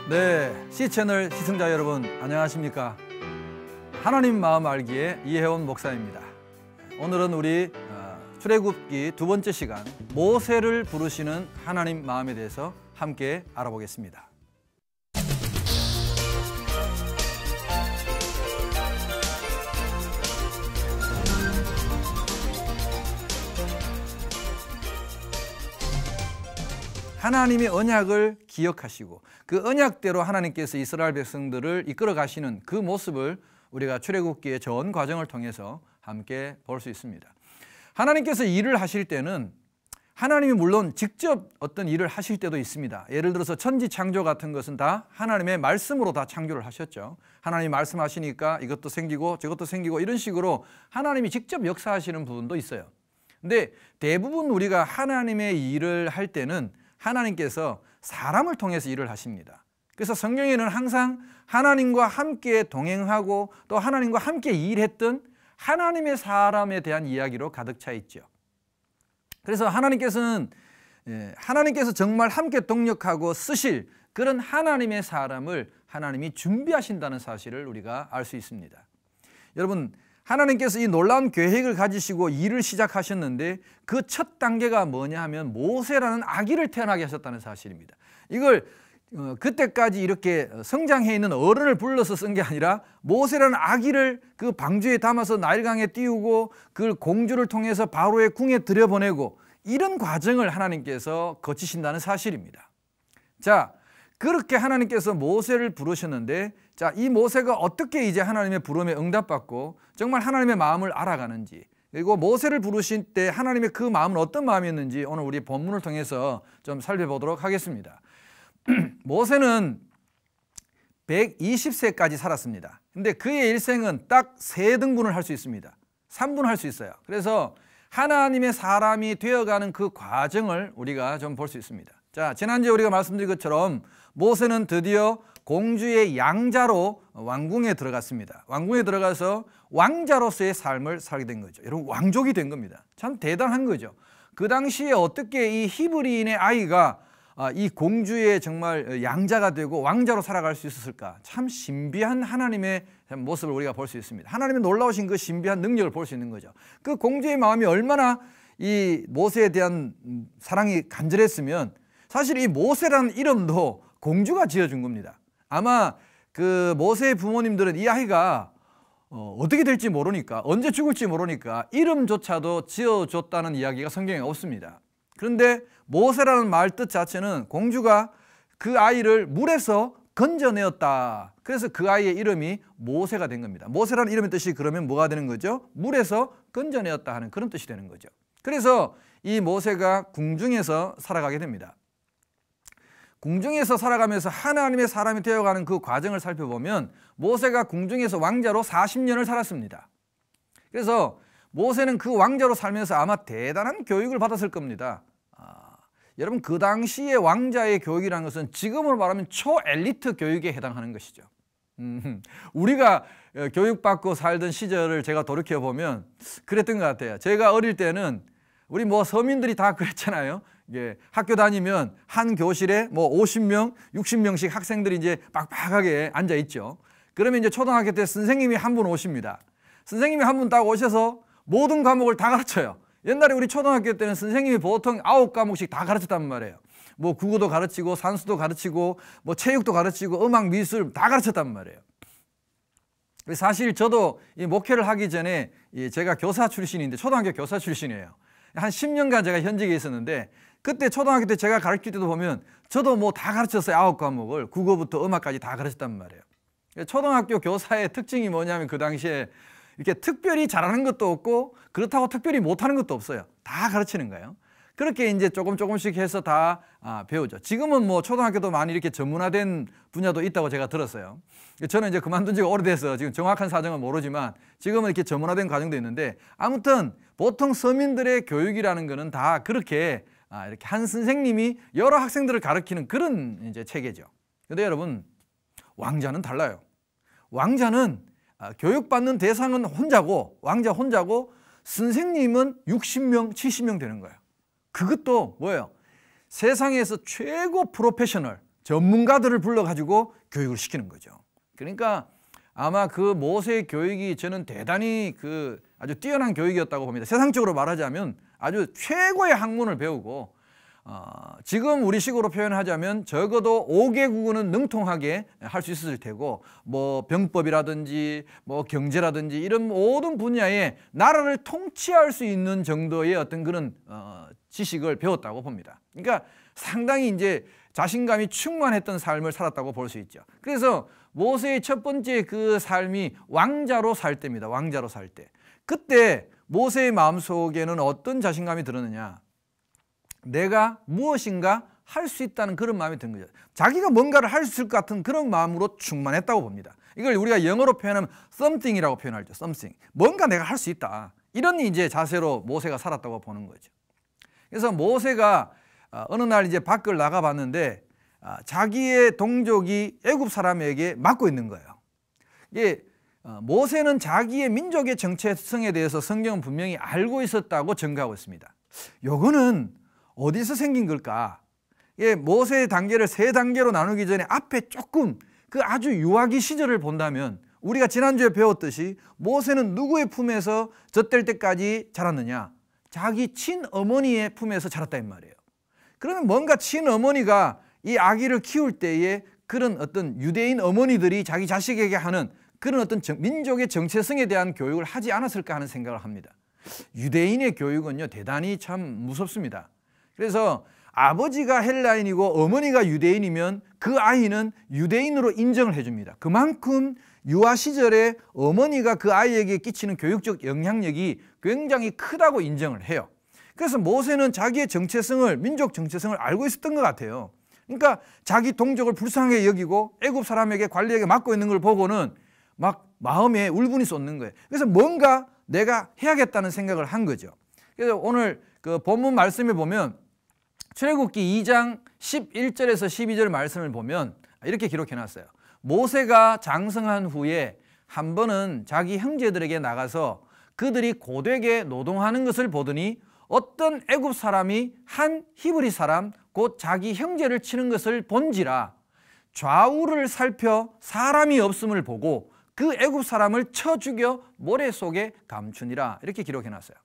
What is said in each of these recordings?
네, C채널 시청자 여러분 안녕하십니까? 하나님 마음 알기에 이혜원 목사입니다. 오늘은 우리 출애굽기 두 번째 시간 모세를 부르시는 하나님 마음에 대해서 함께 알아보겠습니다. 하나님의 언약을 기억하시고 그 언약대로 하나님께서 이스라엘 백성들을 이끌어 가시는 그 모습을 우리가 출애굽기의 전 과정을 통해서 함께 볼 수 있습니다. 하나님께서 일을 하실 때는 하나님이 물론 직접 어떤 일을 하실 때도 있습니다. 예를 들어서 천지 창조 같은 것은 다 하나님의 말씀으로 다 창조를 하셨죠. 하나님이 말씀하시니까 이것도 생기고 저것도 생기고 이런 식으로 하나님이 직접 역사하시는 부분도 있어요. 근데 대부분 우리가 하나님의 일을 할 때는 하나님께서 사람을 통해서 일을 하십니다. 그래서 성경에는 항상 하나님과 함께 동행하고 또 하나님과 함께 일했던 하나님의 사람에 대한 이야기로 가득 차 있죠. 그래서 하나님께서 정말 함께 동력하고 쓰실 그런 하나님의 사람을 하나님이 준비하신다는 사실을 우리가 알 수 있습니다. 여러분, 하나님께서 이 놀라운 계획을 가지시고 일을 시작하셨는데 그 첫 단계가 뭐냐 하면 모세라는 아기를 태어나게 하셨다는 사실입니다. 이걸 그때까지 이렇게 성장해 있는 어른을 불러서 쓴 게 아니라 모세라는 아기를 그 방주에 담아서 나일강에 띄우고 그걸 공주를 통해서 바로의 궁에 들여보내고 이런 과정을 하나님께서 거치신다는 사실입니다. 자, 그렇게 하나님께서 모세를 부르셨는데, 자, 이 모세가 어떻게 이제 하나님의 부름에 응답받고 정말 하나님의 마음을 알아가는지, 그리고 모세를 부르신 때 하나님의 그 마음은 어떤 마음이었는지 오늘 우리 본문을 통해서 좀 살펴보도록 하겠습니다. 모세는 120세까지 살았습니다. 근데 그의 일생은 딱 3등분을 할 수 있습니다. 3분 할 수 있어요. 그래서 하나님의 사람이 되어가는 그 과정을 우리가 좀 볼 수 있습니다. 자, 지난주에 우리가 말씀드린 것처럼 모세는 드디어 공주의 양자로 왕궁에 들어갔습니다. 왕궁에 들어가서 왕자로서의 삶을 살게 된 거죠. 여러분, 왕족이 된 겁니다. 참 대단한 거죠. 그 당시에 어떻게 이 히브리인의 아이가 이 공주의 정말 양자가 되고 왕자로 살아갈 수 있었을까? 참 신비한 하나님의 모습을 우리가 볼 수 있습니다. 하나님의 놀라우신 그 신비한 능력을 볼 수 있는 거죠. 그 공주의 마음이 얼마나 이 모세에 대한 사랑이 간절했으면 사실 이 모세라는 이름도 공주가 지어준 겁니다. 아마 그 모세의 부모님들은 이 아이가 어떻게 될지 모르니까, 언제 죽을지 모르니까 이름조차도 지어줬다는 이야기가 성경에 없습니다. 그런데 모세라는 말 뜻 자체는 공주가 그 아이를 물에서 건져내었다. 그래서 그 아이의 이름이 모세가 된 겁니다. 모세라는 이름의 뜻이 그러면 뭐가 되는 거죠? 물에서 건져내었다 하는 그런 뜻이 되는 거죠. 그래서 이 모세가 궁중에서 살아가게 됩니다. 궁중에서 살아가면서 하나님의 사람이 되어가는 그 과정을 살펴보면 모세가 궁중에서 왕자로 40년을 살았습니다. 그래서 모세는 그 왕자로 살면서 아마 대단한 교육을 받았을 겁니다. 여러분, 그 당시에 왕자의 교육이라는 것은 지금으로 말하면 초엘리트 교육에 해당하는 것이죠. 우리가 교육받고 살던 시절을 제가 돌이켜보면 그랬던 것 같아요. 제가 어릴 때는 우리 서민들이 다 그랬잖아요. 학교 다니면 한 교실에 50명, 60명씩 학생들이 이제 빡빡하게 앉아 있죠. 그러면 이제 초등학교 때 선생님이 한 분 오십니다. 선생님이 한 분 딱 오셔서 모든 과목을 다 가르쳐요. 옛날에 우리 초등학교 때는 선생님이 보통 9과목씩 다 가르쳤단 말이에요. 국어도 가르치고 산수도 가르치고 체육도 가르치고 음악, 미술 다 가르쳤단 말이에요. 사실 저도 이 목회를 하기 전에 제가 교사 출신인데 초등학교 교사 출신이에요. 한 10년간 제가 현직에 있었는데 그때 초등학교 때 제가 가르칠 때도 보면 저도 다 가르쳤어요. 9과목을 국어부터 음악까지 다 가르쳤단 말이에요. 초등학교 교사의 특징이 뭐냐면 그 당시에 이렇게 특별히 잘하는 것도 없고 그렇다고 특별히 못하는 것도 없어요. 다 가르치는 거예요. 그렇게 이제 조금씩 해서 다 배우죠. 지금은 초등학교도 많이 이렇게 전문화된 분야도 있다고 제가 들었어요. 저는 이제 그만둔 지가 오래돼서 지금 정확한 사정은 모르지만 지금은 이렇게 전문화된 과정도 있는데 아무튼 보통 서민들의 교육이라는 거는 다 그렇게 이렇게 한 선생님이 여러 학생들을 가르치는 그런 이제 체계죠. 근데 여러분, 왕자는 달라요. 왕자는 교육받는 대상은 혼자고 왕자 혼자고 선생님은 60명, 70명 되는 거예요. 그것도 뭐예요? 세상에서 최고 프로페셔널, 전문가들을 불러가지고 교육을 시키는 거죠. 그러니까 아마 그 모세의 교육이 저는 대단히 그 아주 뛰어난 교육이었다고 봅니다. 세상적으로 말하자면 아주 최고의 학문을 배우고 지금 우리식으로 표현하자면 적어도 5개국어는 능통하게 할 수 있었을 테고 뭐 병법이라든지 뭐 경제라든지 이런 모든 분야에 나라를 통치할 수 있는 정도의 어떤 그런 지식을 배웠다고 봅니다. 그러니까 상당히 이제 자신감이 충만했던 삶을 살았다고 볼 수 있죠. 그래서 모세의 첫 번째 그 삶이 왕자로 살 때입니다. 왕자로 살 때. 그때 모세의 마음속에는 어떤 자신감이 들었느냐. 내가 무엇인가 할 수 있다는 그런 마음이 든 거죠. 자기가 뭔가를 할 수 있을 것 같은 그런 마음으로 충만했다고 봅니다. 이걸 우리가 영어로 표현하면 something이라고 표현하죠. something. 뭔가 내가 할 수 있다. 이런 이제 자세로 모세가 살았다고 보는 거죠. 그래서 모세가 어느 날 이제 밖을 나가봤는데 자기의 동족이 애굽 사람에게 맞고 있는 거예요. 이게 모세는 자기의 민족의 정체성에 대해서 성경은 분명히 알고 있었다고 증거하고 있습니다. 요거는 어디서 생긴 걸까? 모세의 단계를 세 단계로 나누기 전에 앞에 조금 그 아주 유아기 시절을 본다면 우리가 지난주에 배웠듯이 모세는 누구의 품에서 젖될 때까지 자랐느냐? 자기 친어머니의 품에서 자랐다 이 말이에요. 그러면 뭔가 친어머니가 이 아기를 키울 때에 그런 어떤 유대인 어머니들이 자기 자식에게 하는 그런 어떤 민족의 정체성에 대한 교육을 하지 않았을까 하는 생각을 합니다. 유대인의 교육은요 대단히 참 무섭습니다. 그래서 아버지가 헬라인이고 어머니가 유대인이면 그 아이는 유대인으로 인정을 해줍니다. 그만큼 유아 시절에 어머니가 그 아이에게 끼치는 교육적 영향력이 굉장히 크다고 인정을 해요. 그래서 모세는 자기의 정체성을, 민족 정체성을 알고 있었던 것 같아요. 그러니까 자기 동족을 불쌍하게 여기고 애굽 사람에게 관리에게 맡고 있는 걸 보고는 막 마음에 울분이 솟는 거예요. 그래서 뭔가 내가 해야겠다는 생각을 한 거죠. 그래서 오늘 그 본문 말씀에 보면 출애굽기 2장 11절에서 12절 말씀을 보면 이렇게 기록해 놨어요. 모세가 장성한 후에 한 번은 자기 형제들에게 나가서 그들이 고되게 노동하는 것을 보더니 어떤 애굽 사람이 한 히브리 사람 곧 자기 형제를 치는 것을 본지라 좌우를 살펴 사람이 없음을 보고 그 애굽 사람을 쳐 죽여 모래 속에 감추니라 이렇게 기록해 놨어요.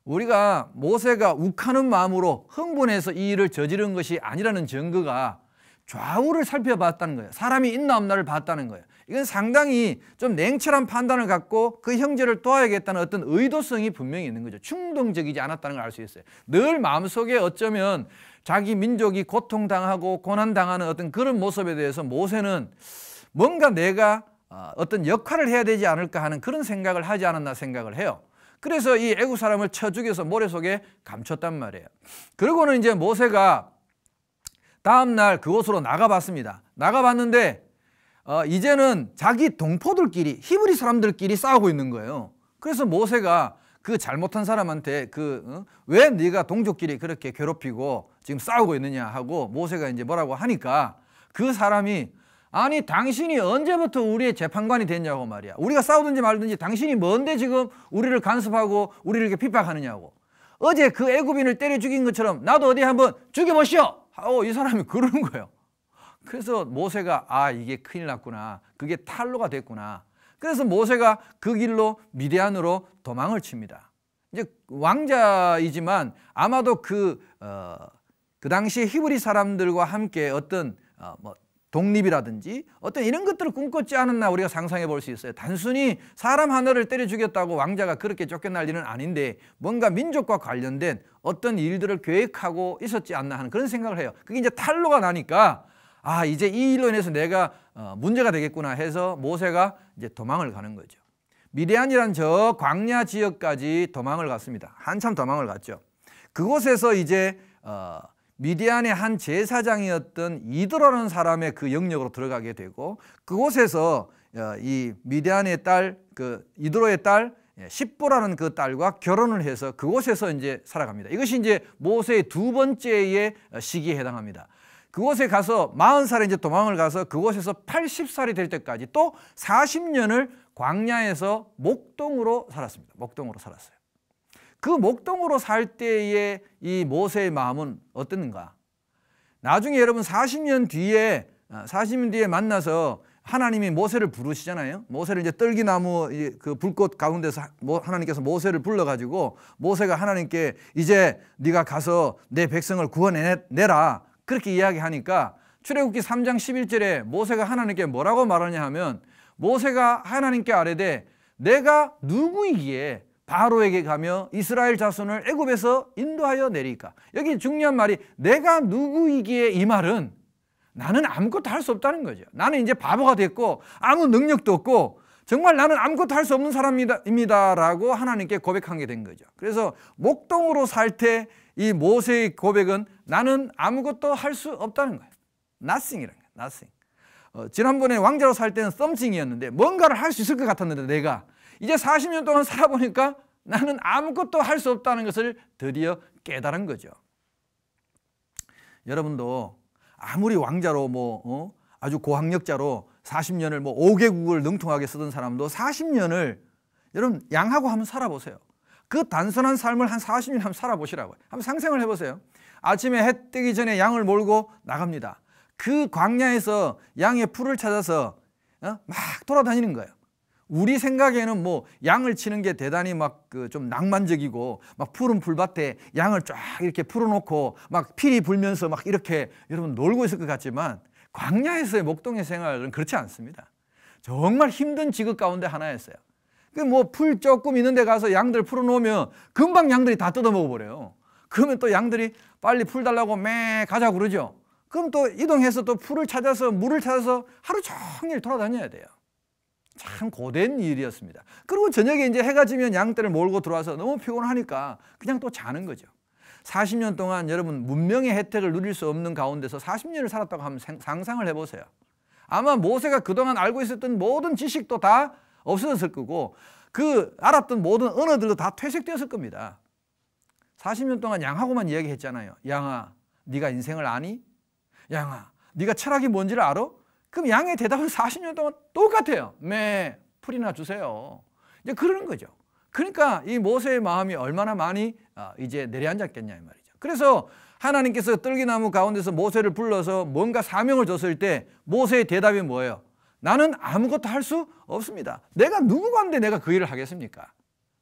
우리가 모세가 욱하는 마음으로 흥분해서 이 일을 저지른 것이 아니라는 증거가 좌우를 살펴봤다는 거예요. 사람이 있나 없나를 봤다는 거예요. 이건 상당히 좀 냉철한 판단을 갖고 그 형제를 도와야겠다는 어떤 의도성이 분명히 있는 거죠. 충동적이지 않았다는 걸 알 수 있어요. 늘 마음속에 어쩌면 자기 민족이 고통당하고 고난당하는 어떤 그런 모습에 대해서 모세는 뭔가 내가 어떤 역할을 해야 되지 않을까 하는 그런 생각을 하지 않았나 생각을 해요. 그래서 이 애굽 사람을 쳐 죽여서 모래 속에 감췄단 말이에요. 그러고는 이제 모세가 다음날 그곳으로 나가봤습니다. 나가봤는데 이제는 자기 동포들끼리 히브리 사람들끼리 싸우고 있는 거예요. 그래서 모세가 그 잘못한 사람한테 왜 네가 동족끼리 그렇게 괴롭히고 지금 싸우고 있느냐 하고 모세가 이제 뭐라고 하니까 그 사람이 아니 당신이 언제부터 우리의 재판관이 됐냐고 말이야. 우리가 싸우든지 말든지 당신이 뭔데 지금 우리를 간섭하고 우리를 이렇게 핍박하느냐고. 어제 그 애굽인을 때려 죽인 것처럼 나도 어디 한번 죽여보시오 하고 이 사람이 그러는 거예요. 그래서 모세가 이게 큰일 났구나. 그게 탈로가 됐구나. 그래서 모세가 그 길로 미디안으로 도망을 칩니다. 이제 왕자이지만 아마도 그 당시 히브리 사람들과 함께 어떤 독립이라든지 어떤 이런 것들을 꿈꿨지 않았나 우리가 상상해 볼 수 있어요. 단순히 사람 하나를 때려 죽였다고 왕자가 그렇게 쫓겨날 일은 아닌데 뭔가 민족과 관련된 어떤 일들을 계획하고 있었지 않나 하는 그런 생각을 해요. 그게 이제 탈로가 나니까 이제 이 일로 인해서 내가 문제가 되겠구나 해서 모세가 이제 도망을 가는 거죠. 미디안이란 저 광야 지역까지 도망을 갔습니다. 한참 도망을 갔죠. 그곳에서 이제 미디안의 한 제사장이었던 이드로라는 사람의 그 영역으로 들어가게 되고 그곳에서 이 미디안의 딸 이드로의 딸 십보라는 그 딸과 결혼을 해서 그곳에서 이제 살아갑니다. 이것이 이제 모세의 두 번째의 시기에 해당합니다. 그곳에 가서 40살에 이제 도망을 가서 그곳에서 80살이 될 때까지 또 40년을 광야에서 목동으로 살았습니다. 목동으로 살았어요. 그 목동으로 살 때의 이 모세의 마음은 어땠는가? 나중에 여러분 40년 뒤에 만나서 하나님이 모세를 부르시잖아요. 모세를 이제 떨기나무 그 불꽃 가운데서 하나님께서 모세를 불러가지고 모세가 하나님께 이제 네가 가서 내 백성을 구원해내라 그렇게 이야기하니까 출애굽기 3장 11절에 모세가 하나님께 뭐라고 말하냐 하면 모세가 하나님께 아뢰되 내가 누구이기에 바로에게 가며 이스라엘 자손을 애굽에서 인도하여 내리까. 여기 중요한 말이 내가 누구이기에 이 말은 나는 아무것도 할 수 없다는 거죠. 나는 이제 바보가 됐고 아무 능력도 없고 정말 나는 아무것도 할 수 없는 사람입니다 라고 하나님께 고백한 게 된 거죠. 그래서 목동으로 살 때 이 모세의 고백은 나는 아무것도 할 수 없다는 거예요. Nothing이라는 거예요. Nothing. 지난번에 왕자로 살 때는 something이었는데 뭔가를 할 수 있을 것 같았는데 내가 이제 40년 동안 살아보니까 나는 아무것도 할 수 없다는 것을 드디어 깨달은 거죠. 여러분도 아무리 왕자로 아주 고학력자로 40년을 5개국을 능통하게 쓰던 사람도 40년을 여러분 양하고 한번 살아보세요. 그 단순한 삶을 한 40년 한번 살아보시라고요. 한번 상상을 해보세요. 아침에 해 뜨기 전에 양을 몰고 나갑니다. 그 광야에서 양의 풀을 찾아서 막 돌아다니는 거예요. 우리 생각에는 양을 치는 게 대단히 좀 낭만적이고 푸른 풀밭에 양을 쫙 이렇게 풀어놓고 피리 불면서 이렇게 여러분 놀고 있을 것 같지만 광야에서의 목동의 생활은 그렇지 않습니다. 정말 힘든 직업 가운데 하나였어요. 풀 조금 있는 데 가서 양들 풀어놓으면 금방 양들이 다 뜯어먹어 버려요. 그러면 또 양들이 빨리 풀 달라고 매 가자고 그러죠. 그럼 또 이동해서 또 풀을 찾아서 물을 찾아서 하루 종일 돌아다녀야 돼요. 참 고된 일이었습니다. 그리고 저녁에 이제 해가 지면 양떼를 몰고 들어와서 너무 피곤하니까 그냥 또 자는 거죠. 40년 동안 여러분 문명의 혜택을 누릴 수 없는 가운데서 40년을 살았다고 하면 상상을 해보세요. 아마 모세가 그동안 알고 있었던 모든 지식도 다 없어졌을 거고 그 알았던 모든 언어들도 다 퇴색되었을 겁니다. 40년 동안 양하고만 이야기했잖아요. 양아, 네가 인생을 아니? 양아, 네가 철학이 뭔지를 알아? 그럼 양의 대답은 40년 동안 똑같아요. 매, 풀이나 주세요. 이제 그러는 거죠. 그러니까 이 모세의 마음이 얼마나 많이 이제 내려앉았겠냐 이 말이죠. 그래서 하나님께서 떨기나무 가운데서 모세를 불러서 뭔가 사명을 줬을 때 모세의 대답이 뭐예요? 나는 아무것도 할 수 없습니다. 내가 누구간데 내가 그 일을 하겠습니까?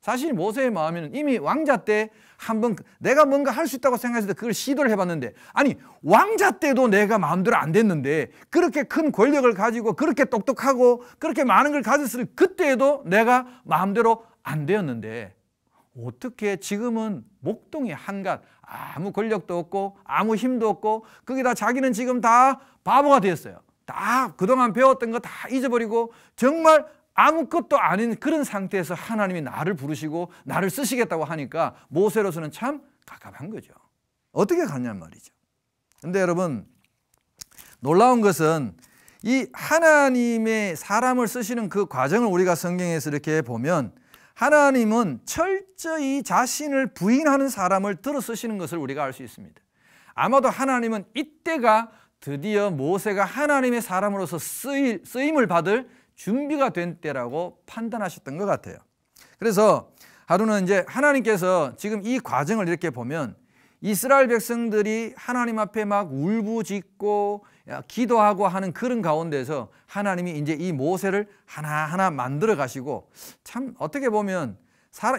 사실 모세의 마음에는 이미 왕자 때 한번 내가 뭔가 할 수 있다고 생각했을 때 그걸 시도를 해봤는데 아니 왕자 때도 내가 마음대로 안 됐는데 그렇게 큰 권력을 가지고 그렇게 똑똑하고 그렇게 많은 걸 가졌을 그때에도 내가 마음대로 안 되었는데 어떻게 지금은 목동의 한갓 아무 권력도 없고 아무 힘도 없고 거기다 자기는 지금 다 바보가 되었어요. 다 그동안 배웠던 거 다 잊어버리고 정말 아무것도 아닌 그런 상태에서 하나님이 나를 부르시고 나를 쓰시겠다고 하니까 모세로서는 참 갑갑한 거죠. 어떻게 갔냔 말이죠. 근데 여러분 놀라운 것은 이 하나님의 사람을 쓰시는 그 과정을 우리가 성경에서 이렇게 보면 하나님은 철저히 자신을 부인하는 사람을 들어 쓰시는 것을 우리가 알 수 있습니다. 아마도 하나님은 이때가 드디어 모세가 하나님의 사람으로서 쓰임을 받을 준비가 된 때라고 판단하셨던 것 같아요. 그래서 하루는 이제 하나님께서 지금 이 과정을 이렇게 보면 이스라엘 백성들이 하나님 앞에 막 울부짖고 기도하고 하는 그런 가운데서 하나님이 이제 이 모세를 하나하나 만들어 가시고 참 어떻게 보면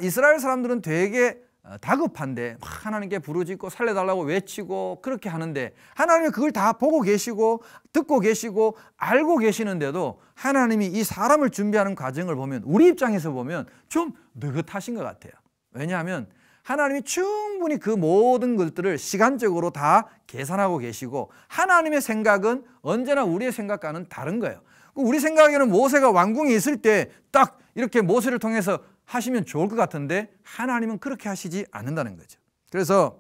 이스라엘 사람들은 되게 다급한데 하나님께 부르짖고 살려달라고 외치고 그렇게 하는데 하나님이 그걸 다 보고 계시고 듣고 계시고 알고 계시는데도 하나님이 이 사람을 준비하는 과정을 보면 우리 입장에서 보면 좀 느긋하신 것 같아요. 왜냐하면 하나님이 충분히 그 모든 것들을 시간적으로 다 계산하고 계시고 하나님의 생각은 언제나 우리의 생각과는 다른 거예요. 우리 생각에는 모세가 왕궁에 있을 때 딱 이렇게 모세를 통해서 하시면 좋을 것 같은데 하나님은 그렇게 하시지 않는다는 거죠. 그래서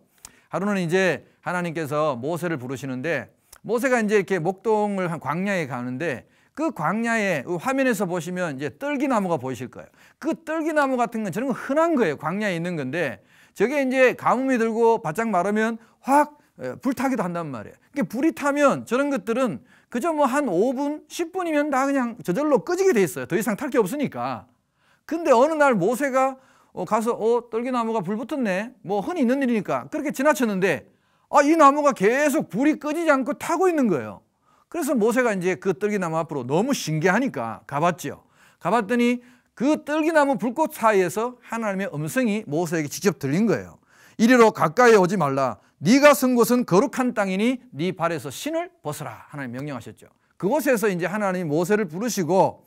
하루는 이제 하나님께서 모세를 부르시는데 모세가 이제 이렇게 목동을 한 광야에 가는데 그 광야에 화면에서 보시면 이제 떨기나무가 보이실 거예요. 그 떨기나무 같은 건 저런 건 흔한 거예요. 광야에 있는 건데 저게 이제 가뭄이 들고 바짝 마르면 확 불타기도 한단 말이에요. 그러니까 불이 타면 저런 것들은 그저 한 5분, 10분이면 다 그냥 저절로 꺼지게 돼 있어요. 더 이상 탈 게 없으니까. 근데 어느 날 모세가 가서 떨기나무가 불 붙었네. 흔히 있는 일이니까 그렇게 지나쳤는데 이 나무가 계속 불이 꺼지지 않고 타고 있는 거예요. 그래서 모세가 이제 그 떨기나무 앞으로 너무 신기하니까 가봤죠. 가봤더니 그 떨기나무 불꽃 사이에서 하나님의 음성이 모세에게 직접 들린 거예요. 이리로 가까이 오지 말라. 네가 선 곳은 거룩한 땅이니 네 발에서 신을 벗어라. 하나님 명령하셨죠. 그곳에서 이제 하나님이 모세를 부르시고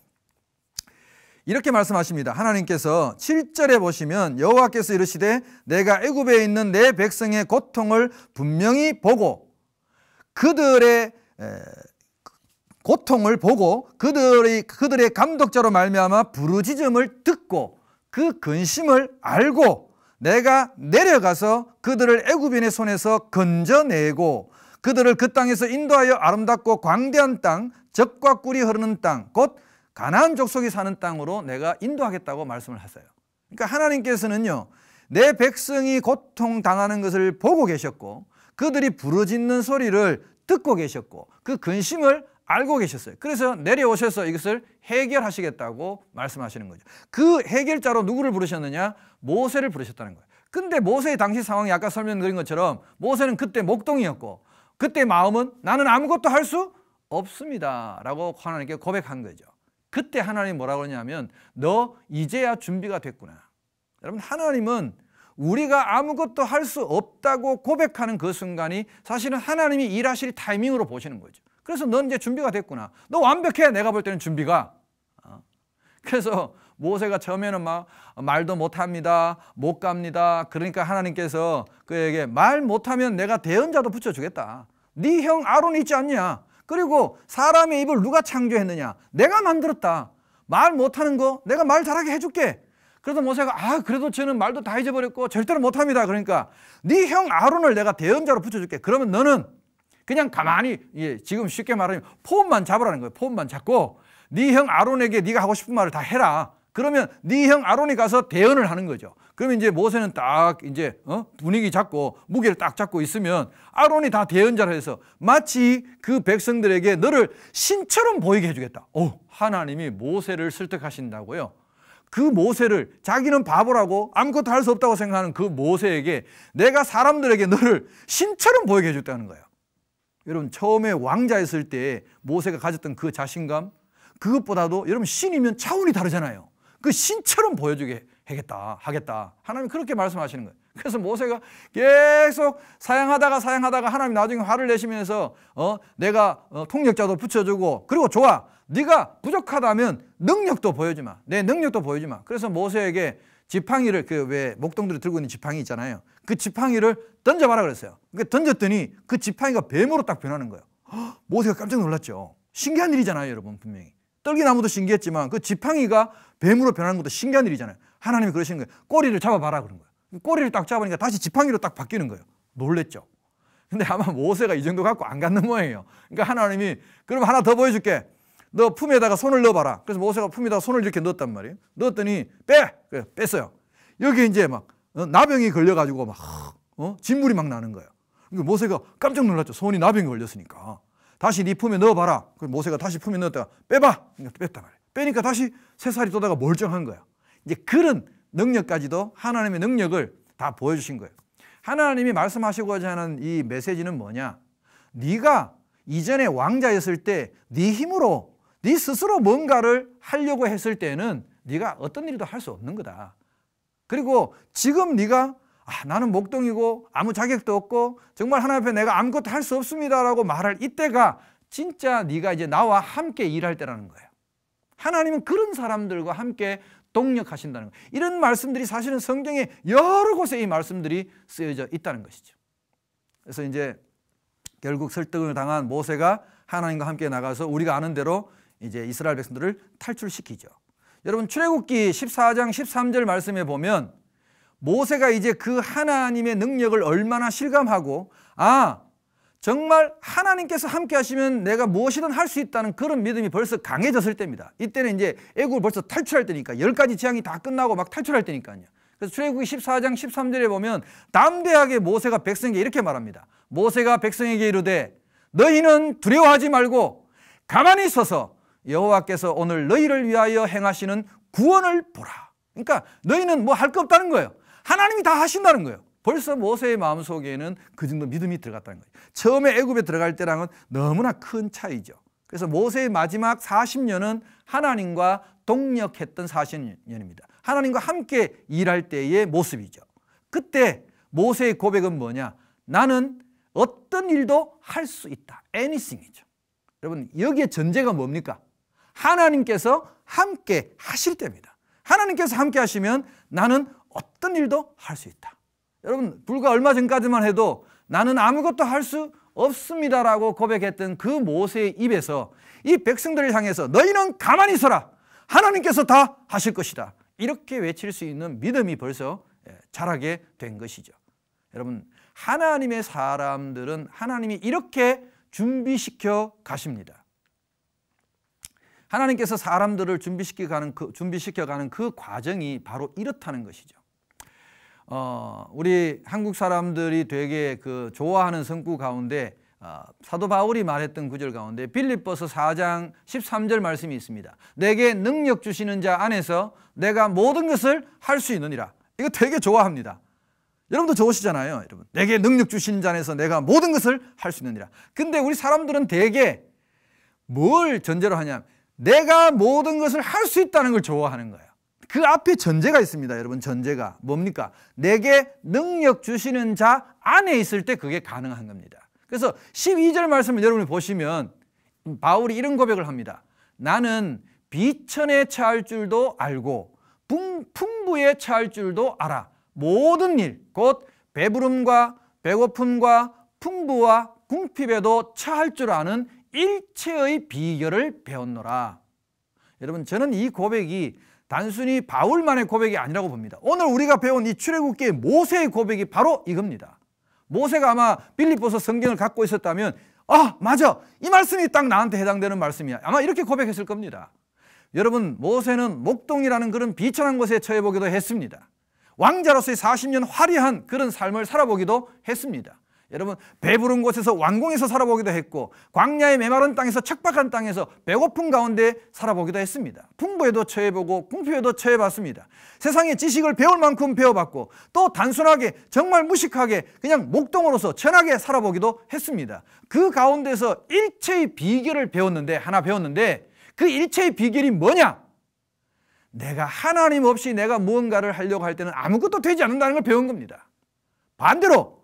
이렇게 말씀하십니다. 하나님께서 7절에 보시면 여호와께서 이르시되 내가 애굽에 있는 내 백성의 고통을 분명히 보고 그들의 고통을 보고 그들의 감독자로 말미암아 부르짖음을 듣고 그 근심을 알고 내가 내려가서 그들을 애굽인의 손에서 건져내고 그들을 그 땅에서 인도하여 아름답고 광대한 땅, 젖과 꿀이 흐르는 땅, 곧 가나안 족속이 사는 땅으로 내가 인도하겠다고 말씀을 하세요. 그러니까 하나님께서는요, 내 백성이 고통당하는 것을 보고 계셨고 그들이 부르짖는 소리를 듣고 계셨고 그 근심을 알고 계셨어요. 그래서 내려오셔서 이것을 해결하시겠다고 말씀하시는 거죠. 그 해결자로 누구를 부르셨느냐? 모세를 부르셨다는 거예요. 근데 모세의 당시 상황이 아까 설명드린 것처럼 모세는 그때 목동이었고 그때 마음은 나는 아무것도 할 수 없습니다 라고 하나님께 고백한 거죠. 그때 하나님이 뭐라고 그러냐면 너 이제야 준비가 됐구나. 여러분, 하나님은 우리가 아무것도 할 수 없다고 고백하는 그 순간이 사실은 하나님이 일하실 타이밍으로 보시는 거죠. 그래서 넌 이제 준비가 됐구나. 너 완벽해. 내가 볼 때는 준비가. 그래서 모세가 처음에는 막 말도 못합니다. 못 갑니다. 그러니까 하나님께서 그에게 말 못하면 내가 대언자도 붙여주겠다. 네 형 아론 있지 않냐. 그리고 사람의 입을 누가 창조했느냐. 내가 만들었다. 말 못하는 거 내가 말 잘하게 해줄게. 그래서 모세가 그래도 저는 말도 다 잊어버렸고 절대로 못합니다. 그러니까 네 형 아론을 내가 대언자로 붙여줄게. 그러면 너는 그냥 가만히 지금 쉽게 말하면 폼만 잡으라는 거예요. 폼만 잡고 네 형 아론에게 네가 하고 싶은 말을 다 해라. 그러면 네 형 아론이 가서 대언을 하는 거죠. 그러면 이제 모세는 딱 이제 분위기 잡고 무게를 딱 잡고 있으면 아론이 다 대언자로 해서 마치 그 백성들에게 너를 신처럼 보이게 해주겠다. 하나님이 모세를 설득하신다고요. 그 모세를 자기는 바보라고 아무것도 할 수 없다고 생각하는 그 모세에게 내가 사람들에게 너를 신처럼 보이게 해줬다는 거예요. 여러분, 처음에 왕자였을 때 모세가 가졌던 그 자신감, 그것보다도 여러분 신이면 차원이 다르잖아요. 그 신처럼 보여주게 하겠다. 하나님 그렇게 말씀하시는 거예요. 그래서 모세가 계속 사양하다가 하나님 나중에 화를 내시면서 내가 통역자도 붙여주고 그리고 좋아. 네가 부족하다면 능력도 보여주지 마. 내 능력도 보여주지 마. 그래서 모세에게 지팡이를 왜 목동들이 들고 있는 지팡이 있잖아요. 그 지팡이를 던져봐라 그랬어요. 던졌더니 그 지팡이가 뱀으로 딱 변하는 거예요. 모세가 깜짝 놀랐죠. 신기한 일이잖아요, 여러분. 분명히 떨기나무도 신기했지만 그 지팡이가 뱀으로 변하는 것도 신기한 일이잖아요. 하나님이 그러시는 거예요. 꼬리를 잡아봐라 그런 거예요. 꼬리를 딱 잡으니까 다시 지팡이로 딱 바뀌는 거예요. 놀랬죠. 근데 아마 모세가 이 정도 갖고 안 갖는 모양이에요. 그러니까 하나님이 그럼 하나 더 보여줄게. 너 품에다가 손을 넣어봐라. 그래서 모세가 품에다가 손을 이렇게 넣었단 말이에요. 넣었더니 그래, 뺐어요. 여기 이제 막 나병이 걸려가지고 막 진물이 막 나는 거예요. 그러니까 모세가 깜짝 놀랐죠. 손이 나병이 걸렸으니까. 다시 네 품에 넣어봐라. 그래서 모세가 다시 품에 넣었다가 빼봐. 그러니까 뺐단 말이에요. 빼니까 다시 새살이 돋다가 멀쩡한 거야. 이제 그런 능력까지도 하나님의 능력을 다 보여주신 거예요. 하나님이 말씀하시고자 하는 이 메시지는 뭐냐? 네가 이전에 왕자였을 때 네 힘으로 네 스스로 뭔가를 하려고 했을 때는 네가 어떤 일도 할 수 없는 거다. 그리고 지금 네가 나는 목동이고 아무 자격도 없고 정말 하나님 앞에 내가 아무것도 할 수 없습니다라고 말할 이때가 진짜 네가 이제 나와 함께 일할 때라는 거예요. 하나님은 그런 사람들과 함께 동력하신다는 거예요. 이런 말씀들이 사실은 성경에 여러 곳에 이 말씀들이 쓰여져 있다는 것이죠. 그래서 이제 결국 설득을 당한 모세가 하나님과 함께 나가서 우리가 아는 대로 이제 이스라엘 백성들을 탈출시키죠. 여러분, 출애굽기 14장 13절 말씀에 보면 모세가 이제 그 하나님의 능력을 얼마나 실감하고 정말 하나님께서 함께 하시면 내가 무엇이든 할 수 있다는 그런 믿음이 벌써 강해졌을 때입니다. 이때는 이제 애국을 벌써 탈출할 때니까 10가지 재앙이 다 끝나고 막 탈출할 때니까요. 그래서 출애굽기 14장 13절에 보면 담대하게 모세가 백성에게 이렇게 말합니다. 모세가 백성에게 이르되 너희는 두려워하지 말고 가만히 서서 여호와께서 오늘 너희를 위하여 행하시는 구원을 보라. 그러니까 너희는 뭐 할 거 없다는 거예요. 하나님이 다 하신다는 거예요. 벌써 모세의 마음속에는 그 정도 믿음이 들어갔다는 거예요. 처음에 애굽에 들어갈 때랑은 너무나 큰 차이죠. 그래서 모세의 마지막 40년은 하나님과 동역했던 40년입니다. 하나님과 함께 일할 때의 모습이죠. 그때 모세의 고백은 뭐냐? 나는 어떤 일도 할 수 있다. anything이죠. 여러분, 여기에 전제가 뭡니까? 하나님께서 함께 하실 때입니다. 하나님께서 함께 하시면 나는 어떤 일도 할 수 있다. 여러분, 불과 얼마 전까지만 해도 나는 아무것도 할 수 없습니다라고 고백했던 그 모세의 입에서 이 백성들을 향해서 너희는 가만히 있어라. 하나님께서 다 하실 것이다. 이렇게 외칠 수 있는 믿음이 벌써 자라게 된 것이죠. 여러분, 하나님의 사람들은 하나님이 이렇게 준비시켜 가십니다. 하나님께서 사람들을 준비시켜가는 그 과정이 바로 이렇다는 것이죠. 우리 한국 사람들이 되게 좋아하는 성구 가운데 사도 바울이 말했던 구절 가운데 빌립보서 4장 13절 말씀이 있습니다. 내게 능력 주시는 자 안에서 내가 모든 것을 할 수 있느니라. 이거 되게 좋아합니다. 여러분도 좋으시잖아요. 여러분, 내게 능력 주시는 자 안에서 내가 모든 것을 할 수 있느니라. 근데 우리 사람들은 되게 뭘 전제로 하냐면 내가 모든 것을 할 수 있다는 걸 좋아하는 거예요. 그 앞에 전제가 있습니다. 여러분, 전제가 뭡니까? 내게 능력 주시는 자 안에 있을 때 그게 가능한 겁니다. 그래서 12절 말씀을 여러분이 보시면 바울이 이런 고백을 합니다. 나는 비천에 처할 줄도 알고 풍부에 처할 줄도 알아. 모든 일, 곧 배부름과 배고픔과 풍부와 궁핍에도 처할 줄 아는 일체의 비결을 배웠노라. 여러분, 저는 이 고백이 단순히 바울만의 고백이 아니라고 봅니다. 오늘 우리가 배운 이 출애굽기의 모세의 고백이 바로 이겁니다. 모세가 아마 빌립보서 성경을 갖고 있었다면 맞아, 이 말씀이 딱 나한테 해당되는 말씀이야. 아마 이렇게 고백했을 겁니다. 여러분, 모세는 목동이라는 그런 비천한 곳에 처해보기도 했습니다. 왕자로서의 40년 화려한 그런 삶을 살아보기도 했습니다. 여러분, 배부른 곳에서 왕궁에서 살아보기도 했고 광야의 메마른 땅에서 척박한 땅에서 배고픈 가운데 살아보기도 했습니다. 풍부에도 처해보고 궁핍에도 처해봤습니다. 세상의 지식을 배울 만큼 배워봤고 또 단순하게 정말 무식하게 그냥 목동으로서 천하게 살아보기도 했습니다. 그 가운데서 일체의 비결을 하나 배웠는데 그 일체의 비결이 뭐냐? 내가 하나님 없이 내가 무언가를 하려고 할 때는 아무것도 되지 않는다는 걸 배운 겁니다. 반대로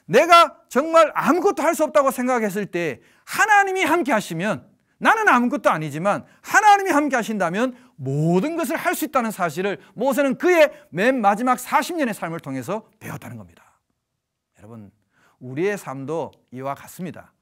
내가 정말 아무것도 할 수 없다고 생각했을 때 하나님이 함께 하시면 나는 아무것도 아니지만 하나님이 함께 하신다면 모든 것을 할 수 있다는 사실을 모세는 그의 맨 마지막 40년의 삶을 통해서 배웠다는 겁니다. 여러분, 우리의 삶도 이와 같습니다.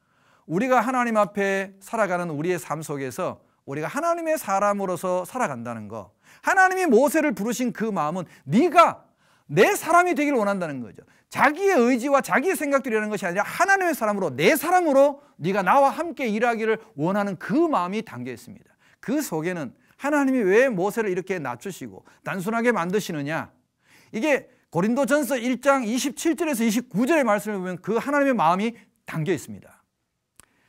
우리가 하나님 앞에 살아가는 우리의 삶 속에서 우리가 하나님의 사람으로서 살아간다는 거, 하나님이 모세를 부르신 그 마음은 네가 내 사람이 되기를 원한다는 거죠. 자기의 의지와 자기의 생각들이라는 것이 아니라 하나님의 사람으로, 내 사람으로 네가 나와 함께 일하기를 원하는 그 마음이 담겨 있습니다. 그 속에는 하나님이 왜 모세를 이렇게 낮추시고 단순하게 만드시느냐, 이게 고린도전서 1장 27절에서 29절의 말씀을 보면 그 하나님의 마음이 담겨 있습니다.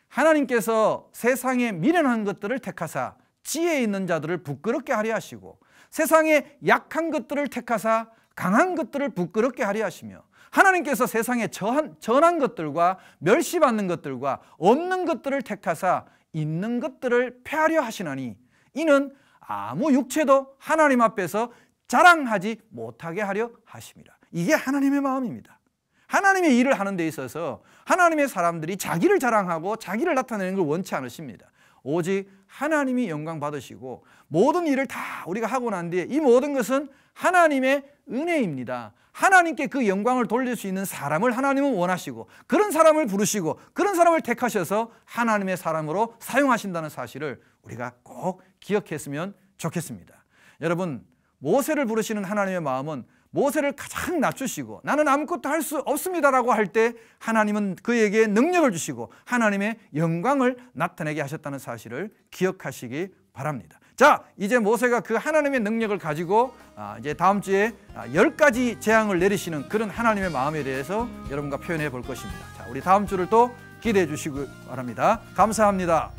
하나님께서 세상의 미련한 것들을 택하사 지혜 있는 자들을 부끄럽게 하려 하시고 세상의 약한 것들을 택하사 강한 것들을 부끄럽게 하려 하시며 하나님께서 세상의 전한 것들과 멸시받는 것들과 없는 것들을 택하사 있는 것들을 폐하려 하시나니 이는 아무 육체도 하나님 앞에서 자랑하지 못하게 하려 하심이라. 이게 하나님의 마음입니다. 하나님의 일을 하는 데 있어서 하나님의 사람들이 자기를 자랑하고 자기를 나타내는 걸 원치 않으십니다. 오직 하나님이 영광 받으시고 모든 일을 다 우리가 하고 난 뒤에 이 모든 것은 하나님의 은혜입니다. 하나님께 그 영광을 돌릴 수 있는 사람을 하나님은 원하시고 그런 사람을 부르시고 그런 사람을 택하셔서 하나님의 사람으로 사용하신다는 사실을 우리가 꼭 기억했으면 좋겠습니다. 여러분, 모세를 부르시는 하나님의 마음은 모세를 가장 낮추시고 나는 아무것도 할 수 없습니다라고 할 때 하나님은 그에게 능력을 주시고 하나님의 영광을 나타내게 하셨다는 사실을 기억하시기 바랍니다. 자, 이제 모세가 그 하나님의 능력을 가지고 이제 다음 주에 10가지 재앙을 내리시는 그런 하나님의 마음에 대해서 여러분과 표현해 볼 것입니다. 자, 우리 다음 주를 또 기대해 주시기 바랍니다. 감사합니다.